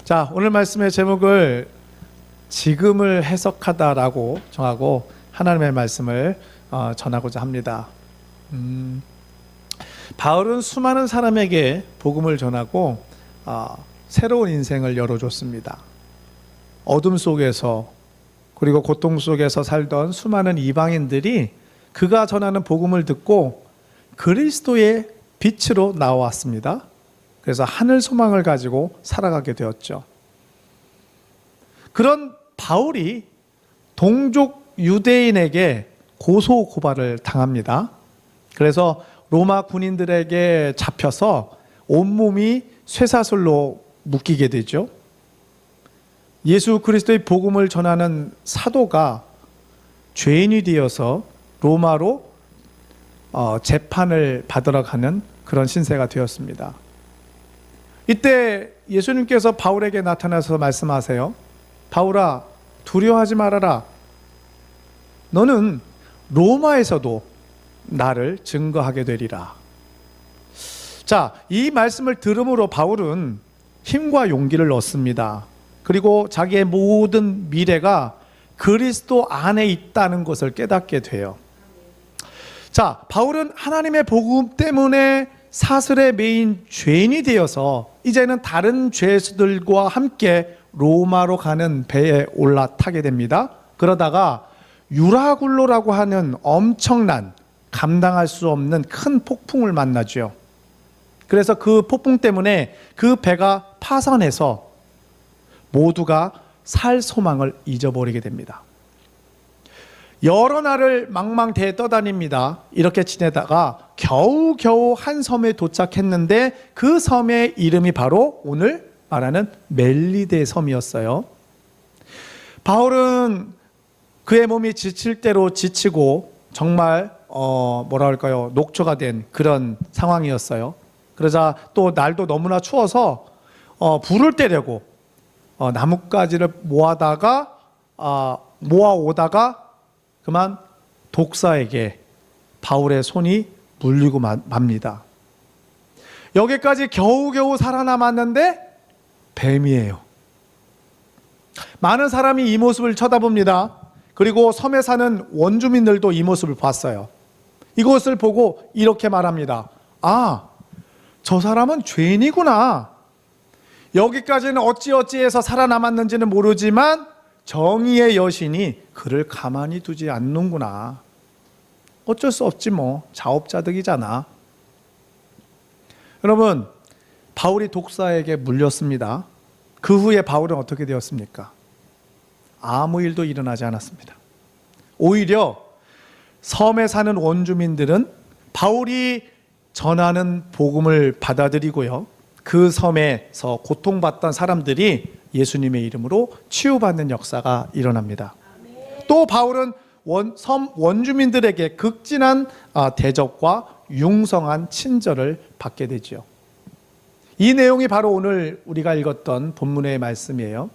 자, 오늘 말씀의 제목을 지금을 해석하다라고 정하고 하나님의 말씀을 전하고자 합니다. 바울은 수많은 사람에게 복음을 전하고 새로운 인생을 열어줬습니다. 어둠 속에서 그리고 고통 속에서 살던 수많은 이방인들이 그가 전하는 복음을 듣고 그리스도의 빛으로 나왔습니다. 그래서 하늘 소망을 가지고 살아가게 되었죠. 그런 바울이 동족 유대인에게 고소 고발을 당합니다. 그래서 로마 군인들에게 잡혀서 온몸이 쇠사슬로 묶이게 되죠. 예수 그리스도의 복음을 전하는 사도가 죄인이 되어서 로마로 재판을 받으러 가는 그런 신세가 되었습니다. 이때 예수님께서 바울에게 나타나서 말씀하세요. 바울아, 두려워하지 말아라. 너는 로마에서도 나를 증거하게 되리라. 자, 이 말씀을 들음으로 바울은 힘과 용기를 얻습니다. 그리고 자기의 모든 미래가 그리스도 안에 있다는 것을 깨닫게 돼요. 자, 바울은 하나님의 복음 때문에 사슬에 매인 죄인이 되어서 이제는 다른 죄수들과 함께 로마로 가는 배에 올라타게 됩니다. 그러다가 유라굴로라고 하는 엄청난 감당할 수 없는 큰 폭풍을 만나죠. 그래서 그 폭풍 때문에 그 배가 파선해서 모두가 살 소망을 잊어버리게 됩니다. 여러 날을 망망대해 떠다닙니다. 이렇게 지내다가 겨우겨우 한 섬에 도착했는데 그 섬의 이름이 바로 오늘 말하는 멜리데 섬이었어요. 바울은 그의 몸이 지칠 대로 지치고 정말 녹초가 된 그런 상황이었어요. 그러자 또 날도 너무나 추워서 불을 때려고 나뭇가지를 모아오다가 그만 독사에게 바울의 손이 물리고 맙니다. 여기까지 겨우겨우 살아남았는데 뱀이에요. 많은 사람이 이 모습을 쳐다봅니다. 그리고 섬에 사는 원주민들도 이 모습을 봤어요. 이것을 보고 이렇게 말합니다. 아, 저 사람은 죄인이구나. 여기까지는 어찌어찌해서 살아남았는지는 모르지만 정의의 여신이 그를 가만히 두지 않는구나. 어쩔 수 없지 뭐. 자업자득이잖아. 여러분, 바울이 독사에게 물렸습니다. 그 후에 바울은 어떻게 되었습니까? 아무 일도 일어나지 않았습니다. 오히려 섬에 사는 원주민들은 바울이 전하는 복음을 받아들이고요. 그 섬에서 고통받던 사람들이 예수님의 이름으로 치유받는 역사가 일어납니다. 또 바울은 섬 원주민들에게 극진한 대접과 융성한 친절을 받게 되죠. 이 내용이 바로 오늘 우리가 읽었던 본문의 말씀이에요.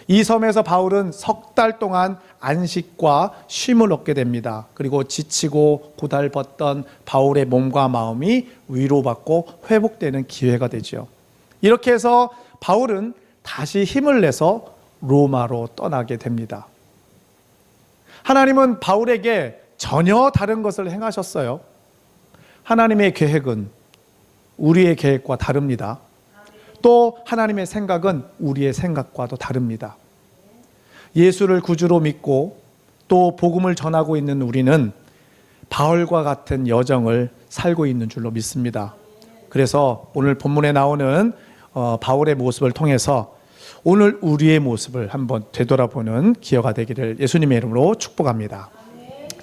이 섬에서 바울은 석 달 동안 안식과 쉼을 얻게 됩니다. 그리고 지치고 고달팠던 바울의 몸과 마음이 위로받고 회복되는 기회가 되죠. 이렇게 해서 바울은 다시 힘을 내서 로마로 떠나게 됩니다. 하나님은 바울에게 전혀 다른 것을 행하셨어요. 하나님의 계획은 우리의 계획과 다릅니다. 또 하나님의 생각은 우리의 생각과도 다릅니다. 예수를 구주로 믿고 또 복음을 전하고 있는 우리는 바울과 같은 여정을 살고 있는 줄로 믿습니다. 그래서 오늘 본문에 나오는 바울의 모습을 통해서 오늘 우리의 모습을 한번 되돌아보는 기회가 되기를 예수님의 이름으로 축복합니다.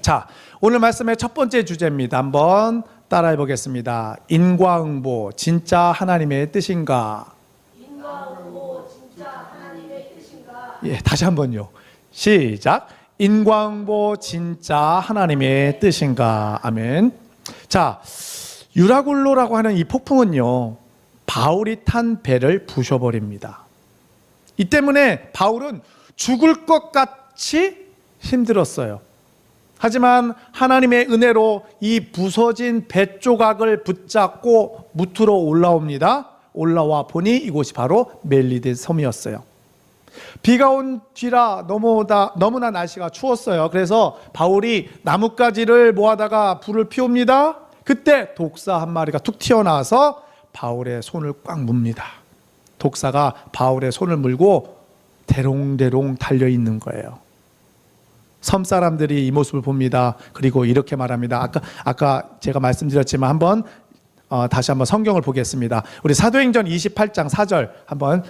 자, 오늘 말씀의 첫 번째 주제입니다. 한번 따라해 보겠습니다. 인과응보, 진짜 하나님의 뜻인가? 인과응보, 진짜 하나님의 뜻인가? 예, 다시 한번요. 시작. 인과응보, 진짜 하나님의 뜻인가? 아멘. 자, 유라굴로라고 하는 이 폭풍은요, 바울이 탄 배를 부셔버립니다. 이 때문에 바울은 죽을 것 같이 힘들었어요. 하지만 하나님의 은혜로 이 부서진 배 조각을 붙잡고 무트로 올라옵니다. 올라와 보니 이곳이 바로 멜리데 섬이었어요. 비가 온 뒤라 너무나 날씨가 추웠어요. 그래서 바울이 나뭇가지를 모아다가 불을 피웁니다. 그때 독사 한 마리가 툭 튀어나와서 바울의 손을 꽉 뭅니다. 독사가 바울의 손을 물고 대롱대롱 달려있는 거예요. 섬 사람들이 이 모습을 봅니다. 그리고 이렇게 말합니다. 아까 제가 말씀드렸지만 다시 한번 성경을 보겠습니다. 우리 사도행전 28장 4절 한번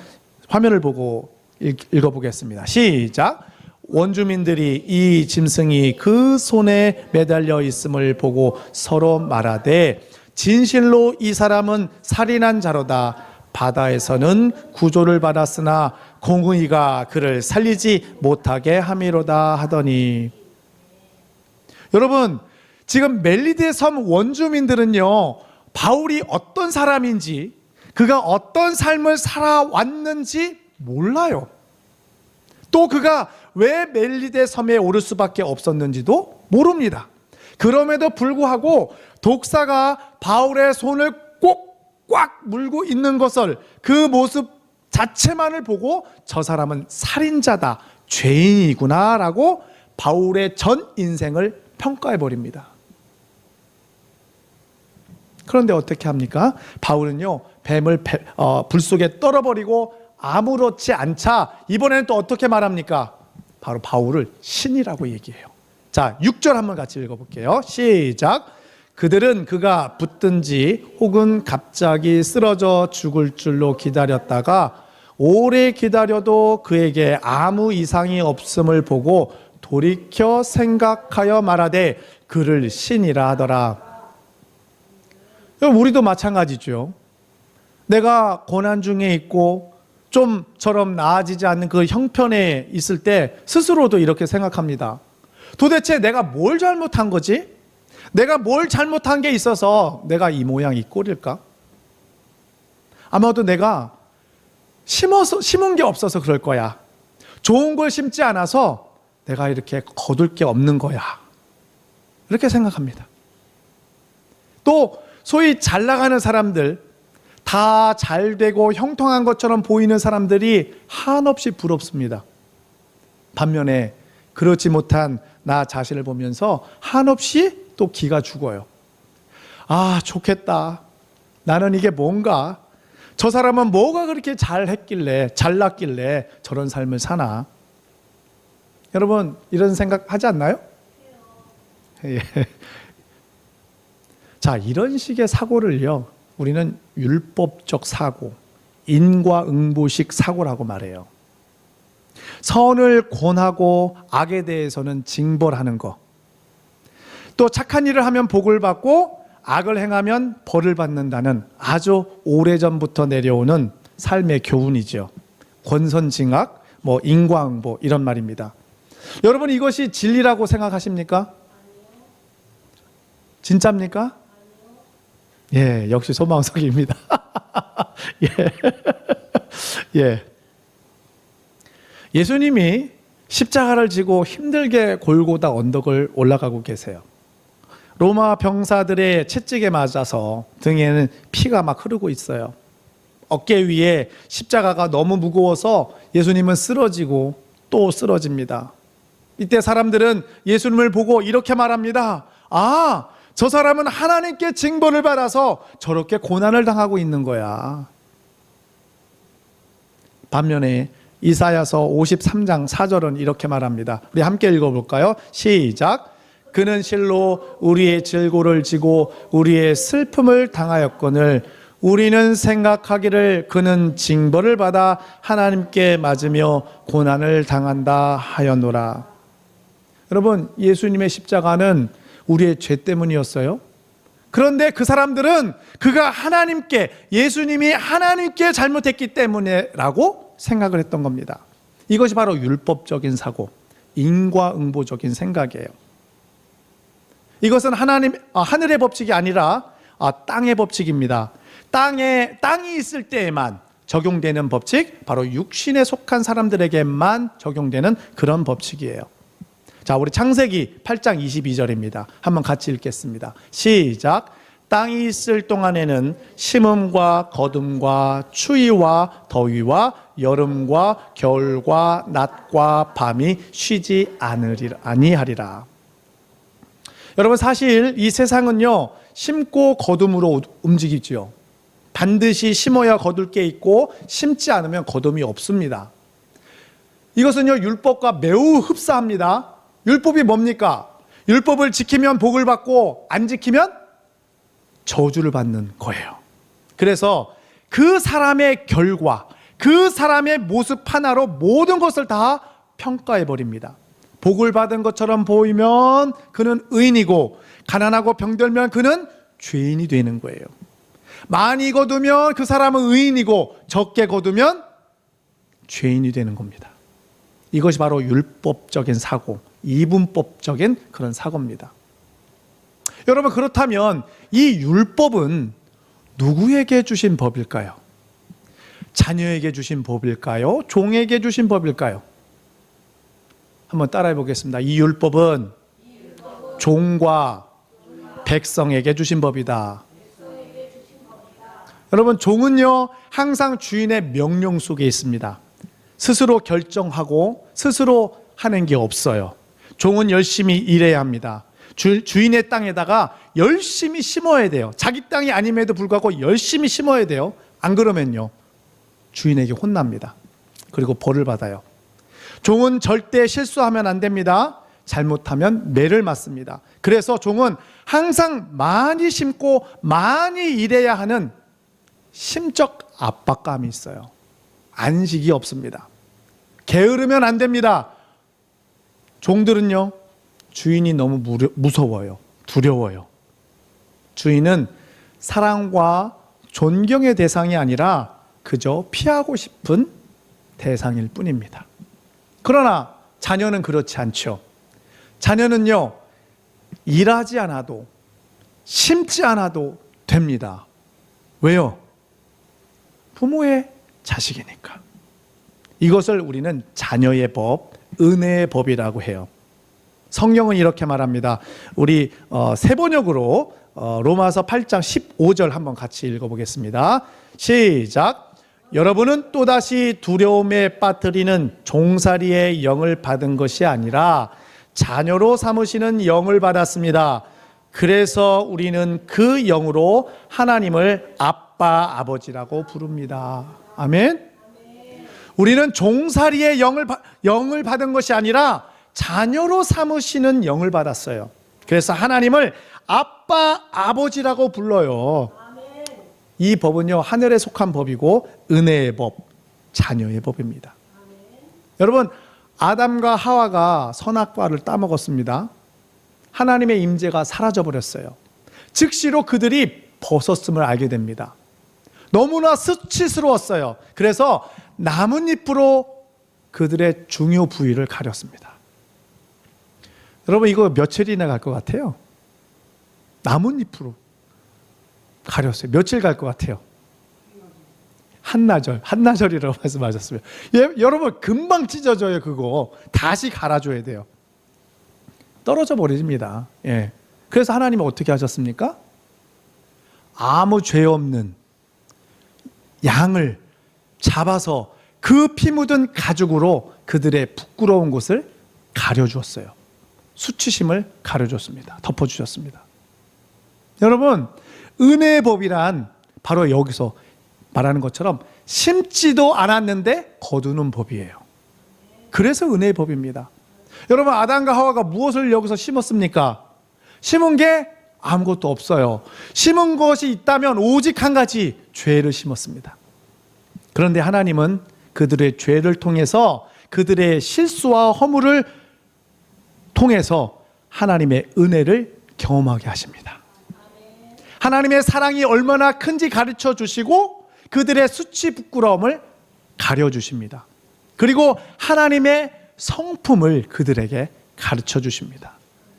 화면을 보고 읽어보겠습니다. 시작. 원주민들이 이 짐승이 그 손에 매달려 있음을 보고 서로 말하되 진실로 이 사람은 살인한 자로다. 바다에서는 구조를 받았으나 공의가 그를 살리지 못하게 함이로다 하더니. 여러분, 지금 멜리데 섬 원주민들은요, 바울이 어떤 사람인지, 그가 어떤 삶을 살아왔는지 몰라요. 또 그가 왜 멜리데 섬에 오를 수밖에 없었는지도 모릅니다. 그럼에도 불구하고 독사가 바울의 손을 꼭 꽉 물고 있는 것을, 그 모습 자체만을 보고 저 사람은 살인자다, 죄인이구나 라고 바울의 전 인생을 평가해 버립니다. 그런데 어떻게 합니까? 바울은요, 뱀을 불 속에 떨어버리고 아무렇지 않자 이번에는 또 어떻게 말합니까? 바로 바울을 신이라고 얘기해요. 자, 6절 한번 같이 읽어볼게요. 시작. 그들은 그가 붙든지 혹은 갑자기 쓰러져 죽을 줄로 기다렸다가 오래 기다려도 그에게 아무 이상이 없음을 보고 돌이켜 생각하여 말하되 그를 신이라 하더라. 우리도 마찬가지죠. 내가 고난 중에 있고 좀처럼 나아지지 않는 그 형편에 있을 때 스스로도 이렇게 생각합니다. 도대체 내가 뭘 잘못한 거지? 내가 뭘 잘못한 게 있어서 내가 이 모양 이 꼴일까? 아마도 내가 심은 게 없어서 그럴 거야. 좋은 걸 심지 않아서 내가 이렇게 거둘 게 없는 거야. 이렇게 생각합니다. 또 소위 잘 나가는 사람들, 다 잘 되고 형통한 것처럼 보이는 사람들이 한없이 부럽습니다. 반면에 그렇지 못한 나 자신을 보면서 한없이 또 기가 죽어요. 아, 좋겠다. 나는 이게 뭔가, 저 사람은 뭐가 그렇게 잘했길래, 잘났길래 저런 삶을 사나. 여러분, 이런 생각 하지 않나요? 예. 자, 이런 식의 사고를요, 우리는 율법적 사고, 인과응보식 사고라고 말해요. 선을 권하고 악에 대해서는 징벌하는 것, 또 착한 일을 하면 복을 받고 악을 행하면 벌을 받는다는 아주 오래전부터 내려오는 삶의 교훈이죠. 권선징악, 인과응보 이런 말입니다. 여러분, 이것이 진리라고 생각하십니까? 진짜입니까? 예, 역시 소망석입니다. 예. 예수님이 십자가를 지고 힘들게 골고다 언덕을 올라가고 계세요. 로마 병사들의 채찍에 맞아서 등에는 피가 막 흐르고 있어요. 어깨 위에 십자가가 너무 무거워서 예수님은 쓰러지고 또 쓰러집니다. 이때 사람들은 예수님을 보고 이렇게 말합니다. 아, 저 사람은 하나님께 징벌을 받아서 저렇게 고난을 당하고 있는 거야. 반면에 이사야서 53장 4절은 이렇게 말합니다. 우리 함께 읽어볼까요? 시작. 그는 실로 우리의 질고를 지고 우리의 슬픔을 당하였거늘 우리는 생각하기를 그는 징벌을 받아 하나님께 맞으며 고난을 당한다 하였노라. 여러분, 예수님의 십자가는 우리의 죄 때문이었어요. 그런데 그 사람들은 그가 하나님께, 예수님이 하나님께 잘못했기 때문에라고 생각을 했던 겁니다. 이것이 바로 율법적인 사고, 인과응보적인 생각이에요. 이것은 하늘의 법칙이 아니라 땅의 법칙입니다. 땅이 있을 때에만 적용되는 법칙, 바로 육신에 속한 사람들에게만 적용되는 그런 법칙이에요. 자, 우리 창세기 8장 22절입니다. 한번 같이 읽겠습니다. 시작. 땅이 있을 동안에는 심음과 거둠과 추위와 더위와 여름과 겨울과 낮과 밤이 쉬지 아니하리라. 여러분, 사실 이 세상은요, 심고 거둠으로 움직이지요. 반드시 심어야 거둘 게 있고 심지 않으면 거둠이 없습니다. 이것은요, 율법과 매우 흡사합니다. 율법이 뭡니까? 율법을 지키면 복을 받고 안 지키면 저주를 받는 거예요. 그래서 그 사람의 결과, 그 사람의 모습 하나로 모든 것을 다 평가해 버립니다. 복을 받은 것처럼 보이면 그는 의인이고, 가난하고 병들면 그는 죄인이 되는 거예요. 많이 거두면 그 사람은 의인이고, 적게 거두면 죄인이 되는 겁니다. 이것이 바로 율법적인 사고, 이분법적인 그런 사고입니다. 여러분, 그렇다면 이 율법은 누구에게 주신 법일까요? 자녀에게 주신 법일까요? 종에게 주신 법일까요? 한번 따라해 보겠습니다. 이 율법은 종과 백성에게 주신 법이다. 여러분, 종은요, 항상 주인의 명령 속에 있습니다. 스스로 결정하고 스스로 하는 게 없어요. 종은 열심히 일해야 합니다. 주인의 땅에다가 열심히 심어야 돼요. 자기 땅이 아님에도 불구하고 열심히 심어야 돼요. 안 그러면요, 주인에게 혼납니다. 그리고 벌을 받아요. 종은 절대 실수하면 안 됩니다. 잘못하면 매를 맞습니다. 그래서 종은 항상 많이 심고 많이 일해야 하는 심적 압박감이 있어요. 안식이 없습니다. 게으르면 안 됩니다. 종들은요, 주인이 너무 무서워요. 두려워요. 주인은 사랑과 존경의 대상이 아니라 그저 피하고 싶은 대상일 뿐입니다. 그러나 자녀는 그렇지 않죠. 자녀는요, 일하지 않아도, 심지 않아도 됩니다. 왜요? 부모의 자식이니까. 이것을 우리는 자녀의 법, 은혜의 법이라고 해요. 성경은 이렇게 말합니다. 우리 세 번역으로 로마서 8장 15절 한번 같이 읽어보겠습니다. 시작. 여러분은 또다시 두려움에 빠뜨리는 종살이의 영을 받은 것이 아니라 자녀로 삼으시는 영을 받았습니다. 그래서 우리는 그 영으로 하나님을 아빠, 아버지라고 부릅니다. 아멘. 우리는 종살이의 영을 받은 것이 아니라 자녀로 삼으시는 영을 받았어요. 그래서 하나님을 아빠, 아버지라고 불러요. 이 법은요, 하늘에 속한 법이고 은혜의 법, 자녀의 법입니다. 여러분, 아담과 하와가 선악과를 따먹었습니다. 하나님의 임재가 사라져버렸어요. 즉시로 그들이 벗었음을 알게 됩니다. 너무나 수치스러웠어요. 그래서 나뭇잎으로 그들의 중요 부위를 가렸습니다. 여러분, 이거 며칠이나 갈 것 같아요? 나뭇잎으로 가렸어요. 며칠 갈 것 같아요? 한나절이라고 말씀하셨습니다. 여러분, 금방 찢어져요. 그거 다시 갈아줘야 돼요. 떨어져 버립니다. 예. 그래서 하나님은 어떻게 하셨습니까? 아무 죄 없는 양을 잡아서 그 피 묻은 가죽으로 그들의 부끄러운 곳을 가려주었어요. 수치심을 가려줬습니다. 덮어주셨습니다. 여러분, 은혜의 법이란 바로 여기서 말하는 것처럼 심지도 않았는데 거두는 법이에요. 그래서 은혜의 법입니다. 여러분, 아담과 하와가 무엇을 여기서 심었습니까? 심은 게 아무것도 없어요. 심은 것이 있다면 오직 한 가지, 죄를 심었습니다. 그런데 하나님은 그들의 죄를 통해서, 그들의 실수와 허물을 통해서 하나님의 은혜를 경험하게 하십니다. 하나님의 사랑이 얼마나 큰지 가르쳐 주시고 그들의 수치 부끄러움을 가려주십니다. 그리고 하나님의 성품을 그들에게 가르쳐 주십니다.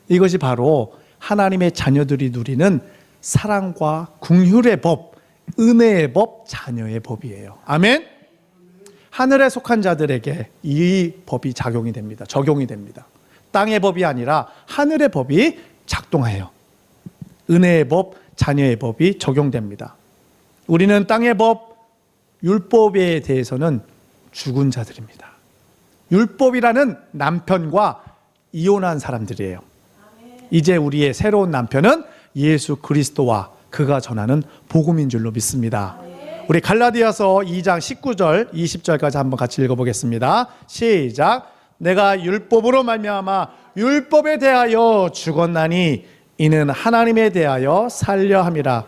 이것이 바로 하나님의 자녀들이 누리는 사랑과 긍휼의 법, 은혜의 법, 자녀의 법이에요. 아멘. 하늘에 속한 자들에게 이 법이 적용이 됩니다. 땅의 법이 아니라 하늘의 법이 작동해요. 은혜의 법, 자녀의 법이 적용됩니다. 우리는 땅의 법, 율법에 대해서는 죽은 자들입니다. 율법이라는 남편과 이혼한 사람들이에요. 이제 우리의 새로운 남편은 예수 그리스도와 그가 전하는 복음인 줄로 믿습니다. 우리 갈라디아서 2장 19절 20절까지 한번 같이 읽어보겠습니다. 시작. 내가 율법으로 말미암아 율법에 대하여 죽었나니 이는 하나님에 대하여 살려 함이라.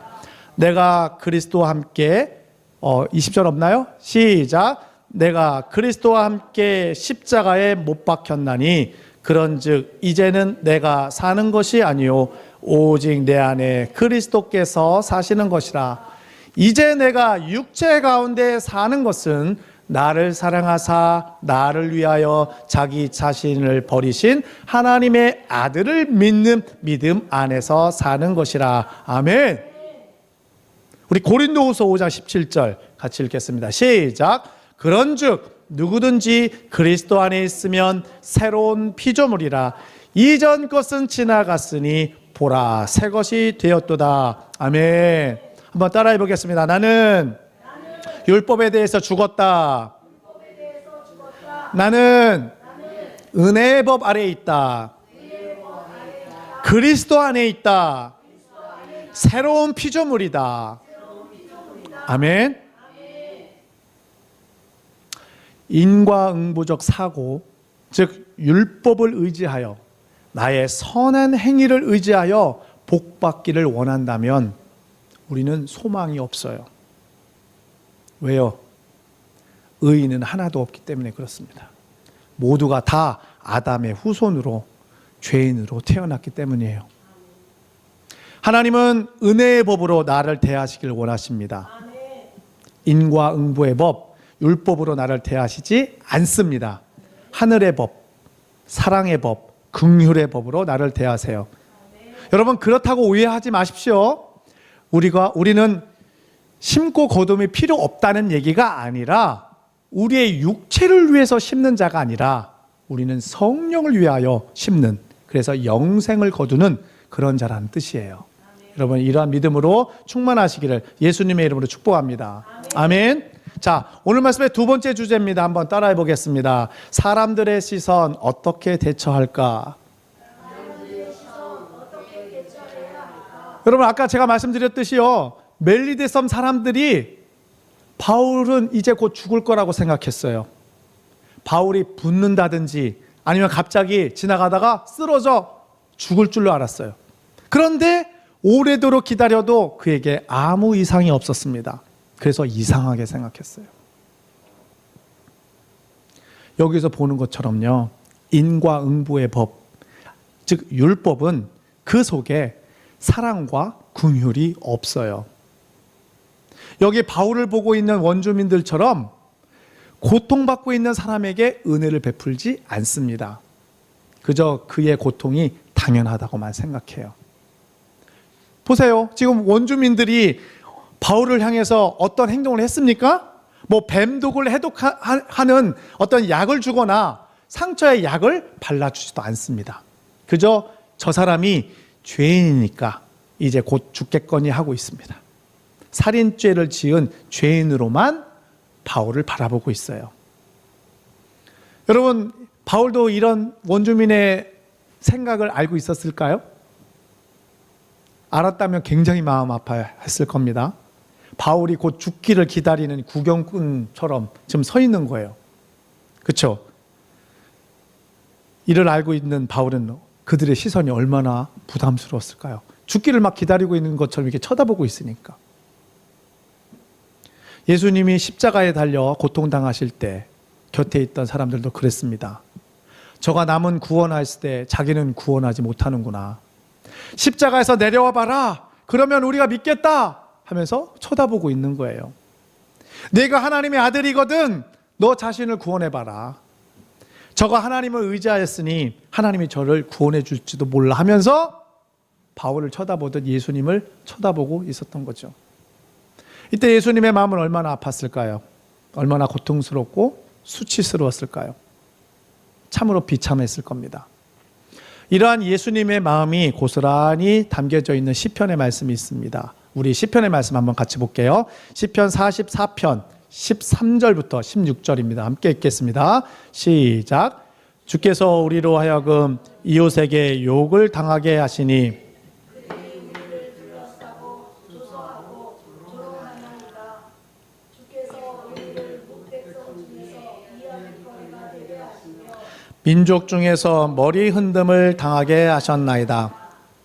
내가 그리스도와 함께 20절 없나요? 시작. 내가 그리스도와 함께 십자가에 못 박혔나니 그런즉 이제는 내가 사는 것이 아니요 오직 내 안에 그리스도께서 사시는 것이라. 이제 내가 육체 가운데 사는 것은 나를 사랑하사 나를 위하여 자기 자신을 버리신 하나님의 아들을 믿는 믿음 안에서 사는 것이라. 아멘. 우리 고린도후서 5장 17절 같이 읽겠습니다. 시작. 그런즉 누구든지 그리스도 안에 있으면 새로운 피조물이라. 이전 것은 지나갔으니 보라 새 것이 되었도다. 아멘. 한번 따라해 보겠습니다. 나는 율법에 대해서 죽었다. 나는 은혜의 법 아래에 있다. 그리스도 안에 있다. 새로운 피조물이다. 아멘. 인과응보적 사고, 즉 율법을 의지하여 나의 선한 행위를 의지하여 복받기를 원한다면 우리는 소망이 없어요. 왜요? 의인은 하나도 없기 때문에 그렇습니다. 모두가 다 아담의 후손으로 죄인으로 태어났기 때문이에요. 하나님은 은혜의 법으로 나를 대하시길 원하십니다. 인과응보의 법, 율법으로 나를 대하시지 않습니다. 하늘의 법, 사랑의 법, 긍휼의 법으로 나를 대하세요. 여러분 그렇다고 오해하지 마십시오. 우리는 심고 거둠이 필요 없다는 얘기가 아니라 우리의 육체를 위해서 심는 자가 아니라 우리는 성령을 위하여 심는, 그래서 영생을 거두는 그런 자라는 뜻이에요. 여러분 이러한 믿음으로 충만하시기를 예수님의 이름으로 축복합니다. 아멘. 자, 오늘 말씀의 두 번째 주제입니다. 한번 따라해 보겠습니다. 사람들의 시선 어떻게 대처할까? 여러분 아까 제가 말씀드렸듯이요, 멜리데 섬 사람들이 바울은 이제 곧 죽을 거라고 생각했어요. 바울이 붙는다든지 아니면 갑자기 지나가다가 쓰러져 죽을 줄로 알았어요. 그런데 오래도록 기다려도 그에게 아무 이상이 없었습니다. 그래서 이상하게 생각했어요. 여기서 보는 것처럼요, 인과응보의 법, 즉 율법은 그 속에 사랑과 긍휼이 없어요. 여기 바울을 보고 있는 원주민들처럼 고통받고 있는 사람에게 은혜를 베풀지 않습니다. 그저 그의 고통이 당연하다고만 생각해요. 보세요. 지금 원주민들이 바울을 향해서 어떤 행동을 했습니까? 뭐 뱀독을 해독하는 어떤 약을 주거나 상처에 약을 발라주지도 않습니다. 그저 저 사람이 죄인이니까 이제 곧 죽겠거니 하고 있습니다. 살인죄를 지은 죄인으로만 바울을 바라보고 있어요. 여러분, 바울도 이런 원주민의 생각을 알고 있었을까요? 알았다면 굉장히 마음 아파했을 겁니다. 바울이 곧 죽기를 기다리는 구경꾼처럼 지금 서 있는 거예요. 그렇죠? 이를 알고 있는 바울은 그들의 시선이 얼마나 부담스러웠을까요? 죽기를 막 기다리고 있는 것처럼 이렇게 쳐다보고 있으니까. 예수님이 십자가에 달려 고통당하실 때 곁에 있던 사람들도 그랬습니다. 저가 남은 구원하실 때 자기는 구원하지 못하는구나. 십자가에서 내려와 봐라. 그러면 우리가 믿겠다 하면서 쳐다보고 있는 거예요. 내가 하나님의 아들이거든. 너 자신을 구원해 봐라. 저가 하나님을 의지하였으니 하나님이 저를 구원해 줄지도 몰라 하면서 바울을 쳐다보듯 예수님을 쳐다보고 있었던 거죠. 이때 예수님의 마음은 얼마나 아팠을까요? 얼마나 고통스럽고 수치스러웠을까요? 참으로 비참했을 겁니다. 이러한 예수님의 마음이 고스란히 담겨져 있는 시편의 말씀이 있습니다. 우리 시편의 말씀 한번 같이 볼게요. 시편 44편 13절부터 16절입니다. 함께 읽겠습니다. 시작. 주께서 우리로 하여금 이웃에게 욕을 당하게 하시니 민족 중에서 머리 흔듦을 당하게 하셨나이다.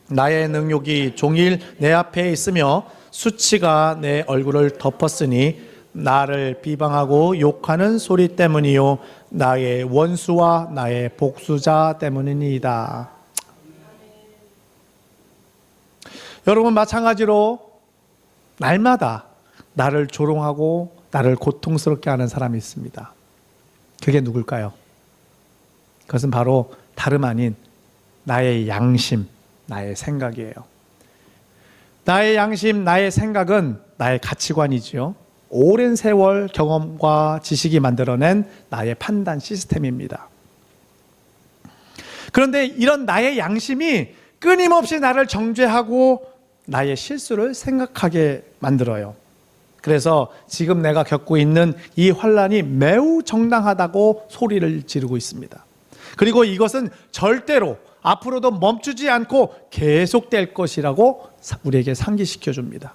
나의 능욕이 종일 내 앞에 있으며 수치가 내 얼굴을 덮었으니 나를 비방하고 욕하는 소리 때문이요 나의 원수와 나의 복수자 때문이니이다. 여러분, 마찬가지로 날마다 나를 조롱하고 나를 고통스럽게 하는 사람이 있습니다. 그게 누굴까요? 그것은 바로 다름 아닌 나의 양심, 나의 생각이에요. 나의 양심, 나의 생각은 나의 가치관이지요. 오랜 세월 경험과 지식이 만들어낸 나의 판단 시스템입니다. 그런데 이런 나의 양심이 끊임없이 나를 정죄하고 나의 실수를 생각하게 만들어요. 그래서 지금 내가 겪고 있는 이 환난이 매우 정당하다고 소리를 지르고 있습니다. 그리고 이것은 절대로 앞으로도 멈추지 않고 계속될 것이라고 우리에게 상기시켜 줍니다.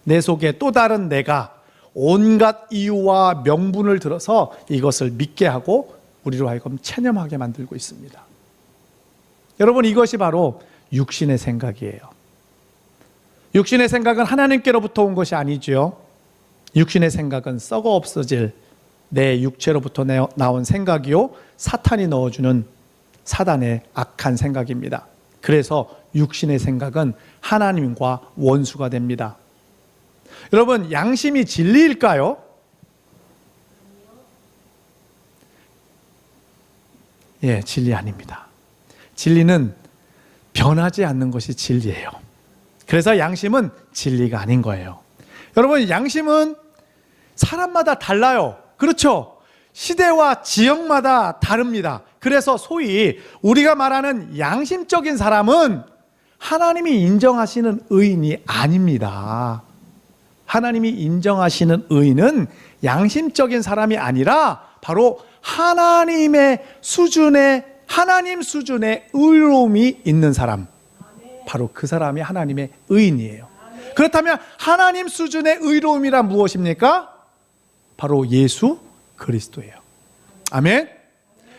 내 속에 또 다른 내가 온갖 이유와 명분을 들어서 이것을 믿게 하고 우리로 하여금 체념하게 만들고 있습니다. 여러분, 이것이 바로 육신의 생각이에요. 육신의 생각은 하나님께로부터 온 것이 아니지요. 육신의 생각은 썩어 없어질 내 육체로부터 나온 생각이요 사탄이 넣어주는 사단의 악한 생각입니다. 그래서 육신의 생각은 하나님과 원수가 됩니다. 여러분, 양심이 진리일까요? 예, 진리 아닙니다. 진리는 변하지 않는 것이 진리예요. 그래서 양심은 진리가 아닌 거예요. 여러분, 양심은 사람마다 달라요. 그렇죠? 시대와 지역마다 다릅니다. 그래서 소위 우리가 말하는 양심적인 사람은 하나님이 인정하시는 의인이 아닙니다. 하나님이 인정하시는 의인은 양심적인 사람이 아니라 바로 하나님 수준의 의로움이 있는 사람, 바로 그 사람이 하나님의 의인이에요. 그렇다면 하나님 수준의 의로움이란 무엇입니까? 바로 예수 그리스도예요. 아멘.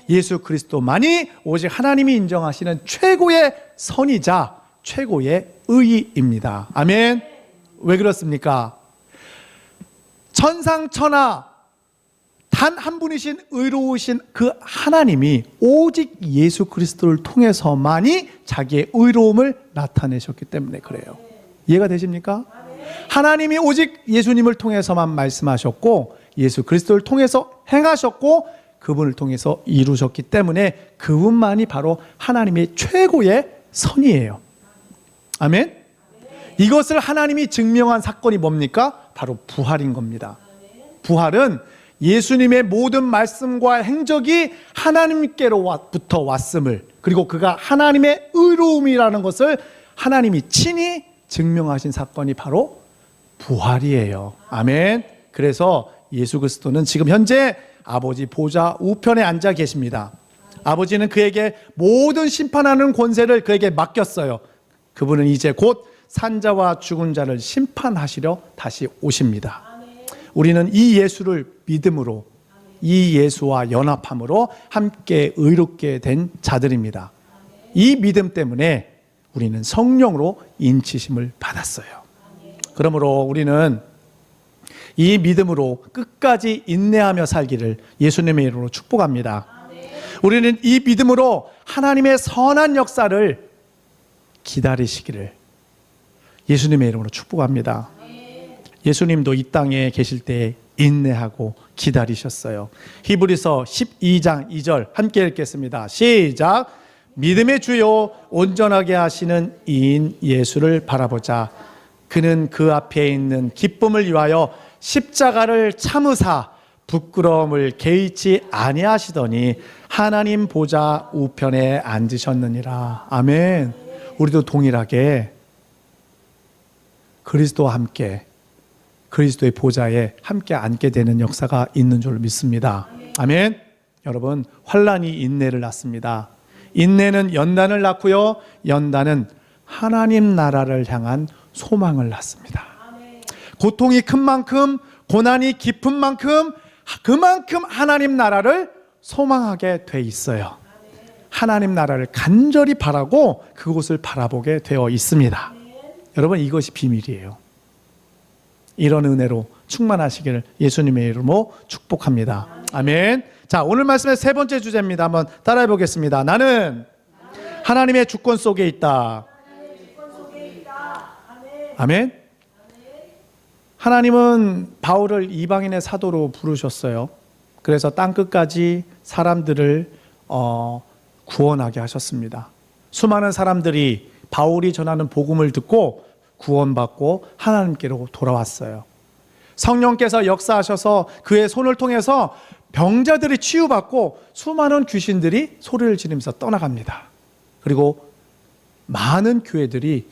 예수 그리스도만이 오직 하나님이 인정하시는 최고의 선이자 최고의 의의입니다. 아멘. 왜 그렇습니까? 천상천하 단 한 분이신 의로우신 그 하나님이 오직 예수 그리스도를 통해서만이 자기의 의로움을 나타내셨기 때문에 그래요. 이해가 되십니까? 하나님이 오직 예수님을 통해서만 말씀하셨고 예수 그리스도를 통해서 행하셨고 그분을 통해서 이루셨기 때문에 그분만이 바로 하나님의 최고의 선이에요. 아멘. 이것을 하나님이 증명한 사건이 뭡니까? 바로 부활인 겁니다. 부활은 예수님의 모든 말씀과 행적이 하나님께로부터 왔음을, 그리고 그가 하나님의 의로움이라는 것을 하나님이 친히 증명하신 사건이 바로 부활이에요. 아멘. 그래서 예수 그리스도는 지금 현재 아버지 보좌 우편에 앉아 계십니다. 아버지는 그에게 모든 심판하는 권세를 그에게 맡겼어요. 그분은 이제 곧 산자와 죽은 자를 심판하시려 다시 오십니다. 우리는 이 예수를 믿음으로, 이 예수와 연합함으로 함께 의롭게 된 자들입니다. 이 믿음 때문에 우리는 성령으로 인치심을 받았어요. 그러므로 우리는 이 믿음으로 끝까지 인내하며 살기를 예수님의 이름으로 축복합니다. 우리는 이 믿음으로 하나님의 선한 역사를 기다리시기를 예수님의 이름으로 축복합니다. 예수님도 이 땅에 계실 때 인내하고 기다리셨어요. 히브리서 12장 2절 함께 읽겠습니다. 시작. 믿음의 주요 온전하게 하시는 이인 예수를 바라보자. 그는 그 앞에 있는 기쁨을 위하여 십자가를 참으사 부끄러움을 개의치 아니하시더니 하나님 보좌 우편에 앉으셨느니라. 아멘. 우리도 동일하게 그리스도와 함께 그리스도의 보좌에 함께 앉게 되는 역사가 있는 줄 믿습니다. 아멘. 여러분, 환난이 인내를 낳습니다. 인내는 연단을 낳고요, 연단은 하나님 나라를 향한 소망을 낳습니다. 고통이 큰 만큼, 고난이 깊은 만큼 그만큼 하나님 나라를 소망하게 돼 있어요. 하나님 나라를 간절히 바라고 그곳을 바라보게 되어 있습니다. 여러분, 이것이 비밀이에요. 이런 은혜로 충만하시기를 예수님의 이름으로 축복합니다. 아멘. 자, 오늘 말씀의 세 번째 주제입니다. 한번 따라해 보겠습니다. 나는 하나님의 주권 속에 있다. 아멘. 하나님은 바울을 이방인의 사도로 부르셨어요. 그래서 땅끝까지 사람들을 구원하게 하셨습니다. 수많은 사람들이 바울이 전하는 복음을 듣고 구원받고 하나님께로 돌아왔어요. 성령께서 역사하셔서 그의 손을 통해서 병자들이 치유받고 수많은 귀신들이 소리를 지르면서 떠나갑니다. 그리고 많은 교회들이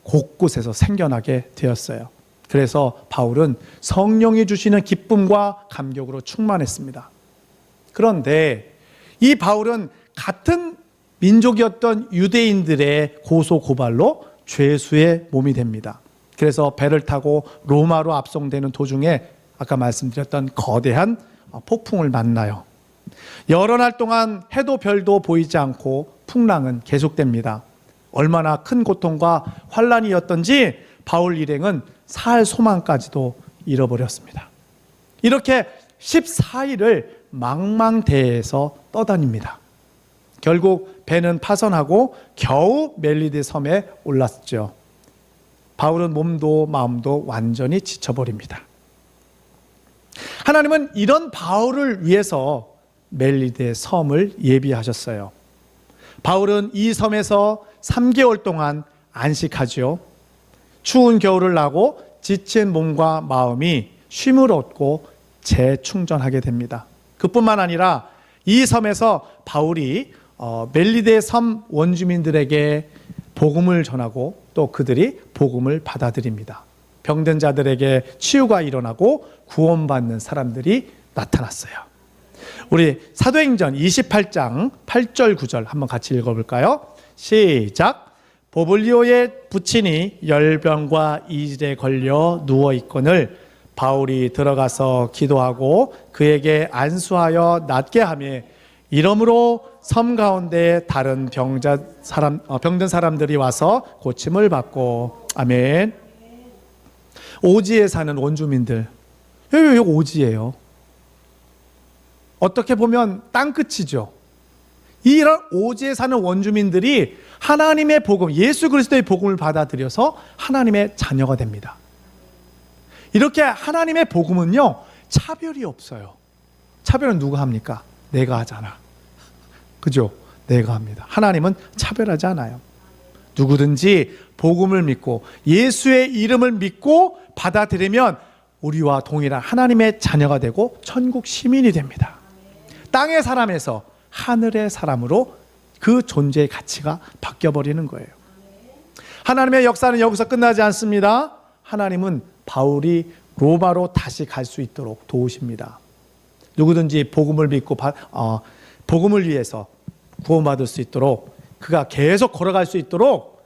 곳곳에서 생겨나게 되었어요. 그래서 바울은 성령이 주시는 기쁨과 감격으로 충만했습니다. 그런데 이 바울은 같은 민족이었던 유대인들의 고소 고발로 죄수의 몸이 됩니다. 그래서 배를 타고 로마로 압송되는 도중에 아까 말씀드렸던 거대한 폭풍을 만나요. 여러 날 동안 해도 별도 보이지 않고 풍랑은 계속됩니다. 얼마나 큰 고통과 환난이었던지 바울 일행은 살 소망까지도 잃어버렸습니다. 이렇게 14일을 망망대해에서 떠다닙니다. 결국 배는 파선하고 겨우 멜리데 섬에 올랐죠. 바울은 몸도 마음도 완전히 지쳐버립니다. 하나님은 이런 바울을 위해서 멜리데 섬을 예비하셨어요. 바울은 이 섬에서 3개월 동안 안식하죠. 추운 겨울을 나고 지친 몸과 마음이 쉼을 얻고 재충전하게 됩니다. 그뿐만 아니라 이 섬에서 바울이 멜리데 섬 원주민들에게 복음을 전하고 또 그들이 복음을 받아들입니다. 병든 자들에게 치유가 일어나고 구원받는 사람들이 나타났어요. 우리 사도행전 28장 8절 9절 한번 같이 읽어볼까요? 시작. 보블리오의 부친이 열병과 이질에 걸려 누워있거늘 바울이 들어가서 기도하고 그에게 안수하여 낫게 하며 이러므로 섬 가운데 다른 병든 사람들이 와서 고침을 받고. 아멘. 오지에 사는 원주민들, 여기 오지예요. 어떻게 보면 땅끝이죠. 이런 오지에 사는 원주민들이 하나님의 복음, 예수 그리스도의 복음을 받아들여서 하나님의 자녀가 됩니다. 이렇게 하나님의 복음은요, 차별이 없어요. 차별은 누가 합니까? 내가 하잖아. 그죠? 내가 합니다. 하나님은 차별하지 않아요. 누구든지 복음을 믿고 예수의 이름을 믿고 받아들이면 우리와 동일한 하나님의 자녀가 되고 천국 시민이 됩니다. 땅의 사람에서 하늘의 사람으로 그 존재의 가치가 바뀌어버리는 거예요. 하나님의 역사는 여기서 끝나지 않습니다. 하나님은 바울이 로마로 다시 갈 수 있도록 도우십니다. 누구든지 복음을 믿고 복음을 위해서 구원받을 수 있도록, 그가 계속 걸어갈 수 있도록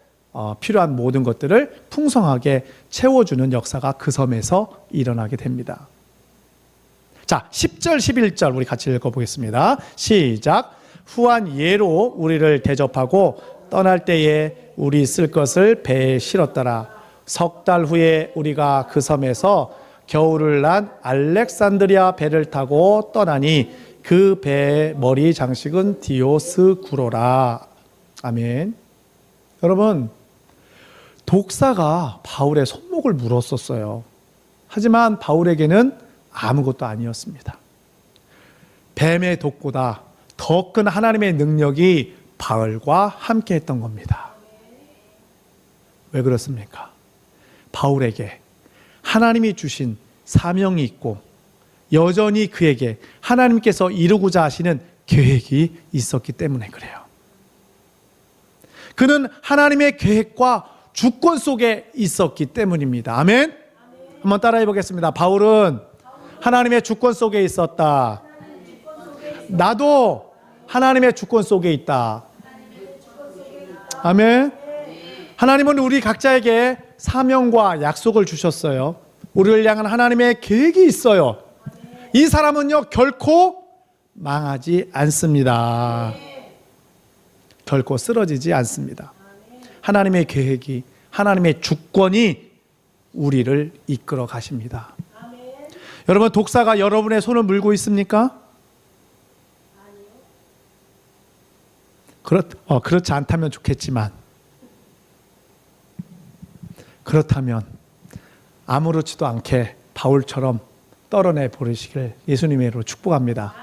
필요한 모든 것들을 풍성하게 채워주는 역사가 그 섬에서 일어나게 됩니다. 자, 10절 11절 우리 같이 읽어보겠습니다. 시작. 후한 예로 우리를 대접하고 떠날 때에 우리 쓸 것을 배에 실었더라. 석 달 후에 우리가 그 섬에서 겨울을 난 알렉산드리아 배를 타고 떠나니 그 배의 머리 장식은 디오스구로라. 아멘. 여러분, 독사가 바울의 손목을 물었었어요. 하지만 바울에게는 아무것도 아니었습니다. 뱀의 독보다 더 큰 하나님의 능력이 바울과 함께 했던 겁니다. 왜 그렇습니까? 바울에게 하나님이 주신 사명이 있고 여전히 그에게 하나님께서 이루고자 하시는 계획이 있었기 때문에 그래요. 그는 하나님의 계획과 주권 속에 있었기 때문입니다. 아멘? 한번 따라해 보겠습니다. 바울은 하나님의 주권 속에 있었다. 나도 하나님의 주권 속에 있다. 아멘? 하나님은 우리 각자에게 사명과 약속을 주셨어요. 우리를 향한 하나님의 계획이 있어요. 이 사람은요, 결코 망하지 않습니다. 결코 쓰러지지 않습니다. 하나님의 계획이, 하나님의 주권이 우리를 이끌어 가십니다. 여러분, 독사가 여러분의 손을 물고 있습니까? 그렇지 않다면 좋겠지만, 그렇다면 아무렇지도 않게 바울처럼 떨어내 버리시길 예수님의 이름으로 축복합니다.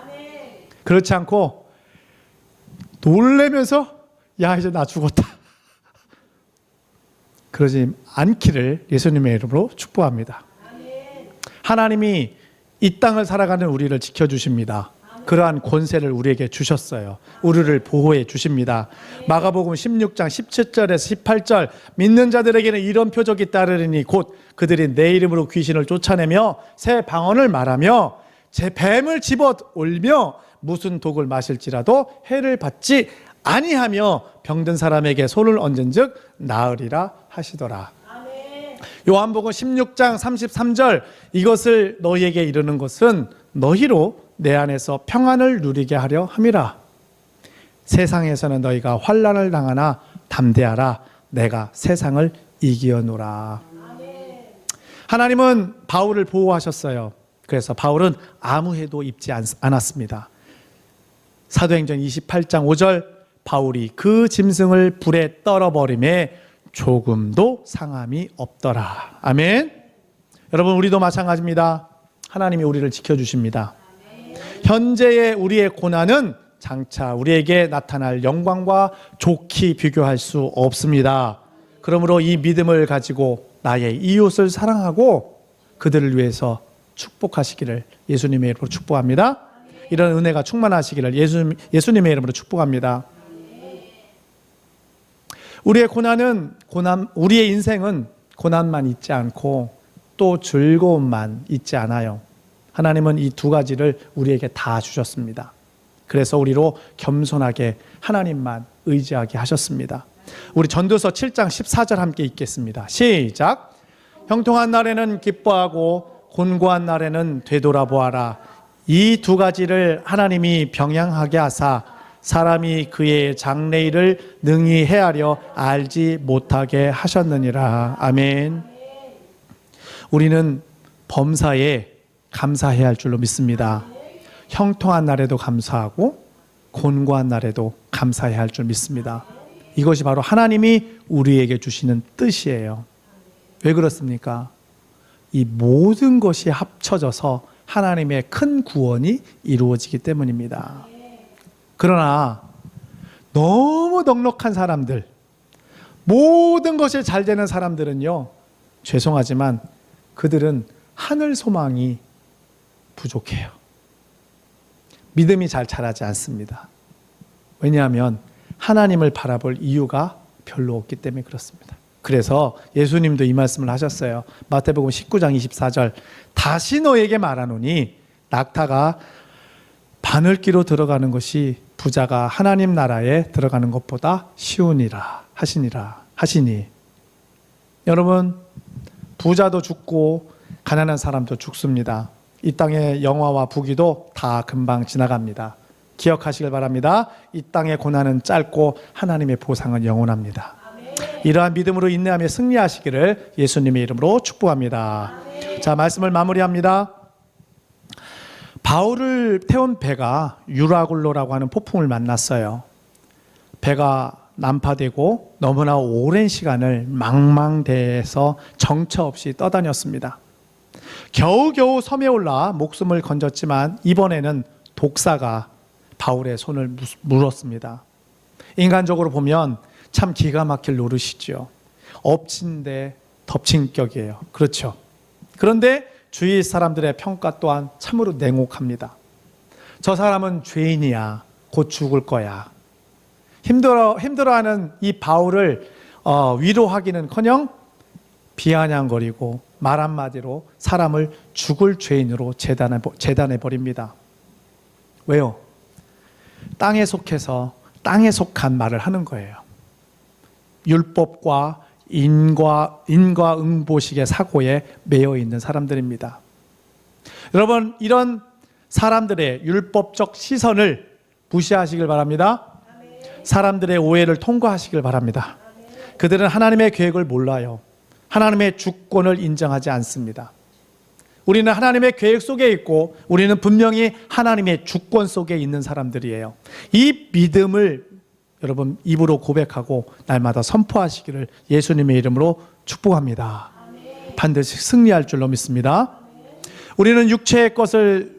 그렇지 않고 놀래면서 야, 이제 나 죽었다, 그러지 않기를 예수님의 이름으로 축복합니다. 하나님이 이 땅을 살아가는 우리를 지켜주십니다. 그러한 권세를 우리에게 주셨어요. 우리를 보호해 주십니다. 마가복음 16장 17절에서 18절, 믿는 자들에게는 이런 표적이 따르리니 곧 그들이 내 이름으로 귀신을 쫓아내며 새 방언을 말하며 제 뱀을 집어 올며 무슨 독을 마실지라도 해를 받지 아니하며 병든 사람에게 손을 얹은즉 나으리라 하시더라. 요한복음 16장 33절, 이것을 너희에게 이르는 것은 너희로 내 안에서 평안을 누리게 하려 함이라. 세상에서는 너희가 환난을 당하나 담대하라. 내가 세상을 이기어노라. 하나님은 바울을 보호하셨어요. 그래서 바울은 아무 해도 입지 않았습니다. 사도행전 28장 5절, 바울이 그 짐승을 불에 떨어버림에 조금도 상함이 없더라. 아멘. 여러분, 우리도 마찬가지입니다. 하나님이 우리를 지켜주십니다. 현재의 우리의 고난은 장차 우리에게 나타날 영광과 좋게 비교할 수 없습니다. 그러므로 이 믿음을 가지고 나의 이웃을 사랑하고 그들을 위해서 축복하시기를 예수님의 이름으로 축복합니다. 이런 은혜가 충만하시기를 예수님의 이름으로 축복합니다. 우리의 인생은 고난만 있지 않고 또 즐거움만 있지 않아요. 하나님은 이 두 가지를 우리에게 다 주셨습니다. 그래서 우리로 겸손하게 하나님만 의지하게 하셨습니다. 우리 전도서 7장 14절 함께 읽겠습니다. 시작. 형통한 날에는 기뻐하고 곤고한 날에는 되돌아보아라. 이 두 가지를 하나님이 병양하게 하사 사람이 그의 장래일을 능히 헤아려 알지 못하게 하셨느니라. 아멘. 우리는 범사에 감사해야 할 줄로 믿습니다. 형통한 날에도 감사하고 곤고한 날에도 감사해야 할 줄 믿습니다. 이것이 바로 하나님이 우리에게 주시는 뜻이에요. 왜 그렇습니까? 이 모든 것이 합쳐져서 하나님의 큰 구원이 이루어지기 때문입니다. 그러나 너무 넉넉한 사람들, 모든 것이 잘 되는 사람들은요, 죄송하지만 그들은 하늘 소망이 부족해요. 믿음이 잘 자라지 않습니다. 왜냐하면 하나님을 바라볼 이유가 별로 없기 때문에 그렇습니다. 그래서 예수님도 이 말씀을 하셨어요. 마태복음 19장 24절, 다시 너에게 말하노니 낙타가 바늘기로 들어가는 것이 부자가 하나님 나라에 들어가는 것보다 쉬우니라 하시니. 여러분, 부자도 죽고 가난한 사람도 죽습니다. 이 땅의 영화와 부귀도 다 금방 지나갑니다. 기억하시길 바랍니다. 이 땅의 고난은 짧고 하나님의 보상은 영원합니다. 이러한 믿음으로 인내하며 승리하시기를 예수님의 이름으로 축복합니다. 자, 말씀을 마무리합니다. 바울을 태운 배가 유라굴로라고 하는 폭풍을 만났어요. 배가 난파되고 너무나 오랜 시간을 망망대해서 정처 없이 떠다녔습니다. 겨우겨우 섬에 올라 목숨을 건졌지만 이번에는 독사가 바울의 손을 물었습니다. 인간적으로 보면 참 기가 막힐 노릇이죠. 엎친 데 덮친 격이에요. 그렇죠. 그런데 주위 사람들의 평가 또한 참으로 냉혹합니다. 저 사람은 죄인이야. 곧 죽을 거야. 힘들어하는 이 바울을 위로하기는커녕 비아냥거리고 말 한마디로 사람을 죽을 죄인으로 재단해 버립니다. 왜요? 땅에 속해서 땅에 속한 말을 하는 거예요. 율법과 인과응보식의 사고에 매여 있는 사람들입니다. 여러분, 이런 사람들의 율법적 시선을 무시하시길 바랍니다. 사람들의 오해를 통과하시길 바랍니다. 그들은 하나님의 계획을 몰라요. 하나님의 주권을 인정하지 않습니다. 우리는 하나님의 계획 속에 있고 우리는 분명히 하나님의 주권 속에 있는 사람들이에요. 이 믿음을 여러분 입으로 고백하고 날마다 선포하시기를 예수님의 이름으로 축복합니다. 반드시 승리할 줄로 믿습니다. 우리는 육체의 것을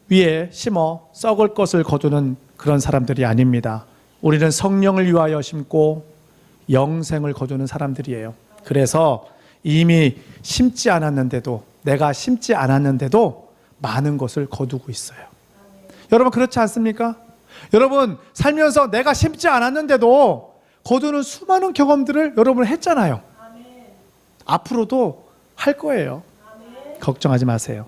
위에 심어 썩을 것을 거두는 그런 사람들이 아닙니다. 우리는 성령을 위하여 심고 영생을 거두는 사람들이에요. 그래서 이미 심지 않았는데도, 내가 심지 않았는데도 많은 것을 거두고 있어요. 여러분 그렇지 않습니까? 여러분 살면서 내가 심지 않았는데도 거두는 수많은 경험들을 여러분 했잖아요. 앞으로도 할 거예요. 걱정하지 마세요.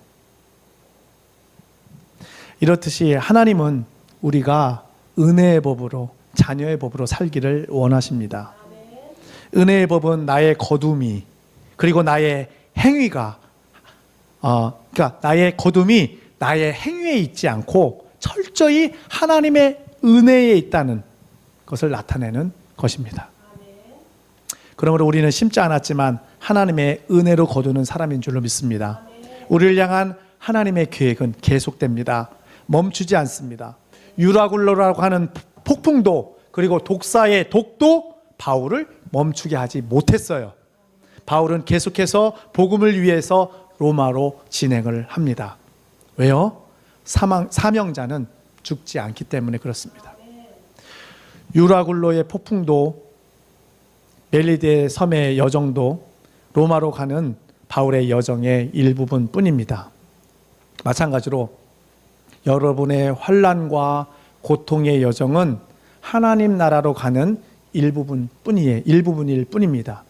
이렇듯이 하나님은 우리가 은혜의 법으로, 자녀의 법으로 살기를 원하십니다. 은혜의 법은 나의 거둠이, 그리고 나의 행위가 그러니까 나의 거둠이 나의 행위에 있지 않고 철저히 하나님의 은혜에 있다는 것을 나타내는 것입니다. 그러므로 우리는 심지 않았지만 하나님의 은혜로 거두는 사람인 줄로 믿습니다. 우리를 향한 하나님의 계획은 계속됩니다. 멈추지 않습니다. 유라굴로라고 하는 폭풍도, 그리고 독사의 독도 바울을 멈추게 하지 못했어요. 바울은 계속해서 복음을 위해서 로마로 진행을 합니다. 왜요? 사명자는 죽지 않기 때문에 그렇습니다. 유라굴로의 폭풍도, 멜리데 섬의 여정도 로마로 가는 바울의 여정의 일부분 뿐입니다. 마찬가지로 여러분의 환난과 고통의 여정은 하나님 나라로 가는 일부분일 뿐입니다.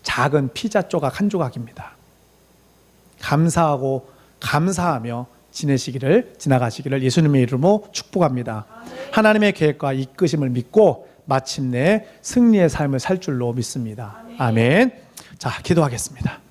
작은 피자 조각 한 조각입니다. 감사하며 지나가시기를 예수님의 이름으로 축복합니다. 하나님의 계획과 이끄심을 믿고 마침내 승리의 삶을 살 줄로 믿습니다. 아멘. 자, 기도하겠습니다.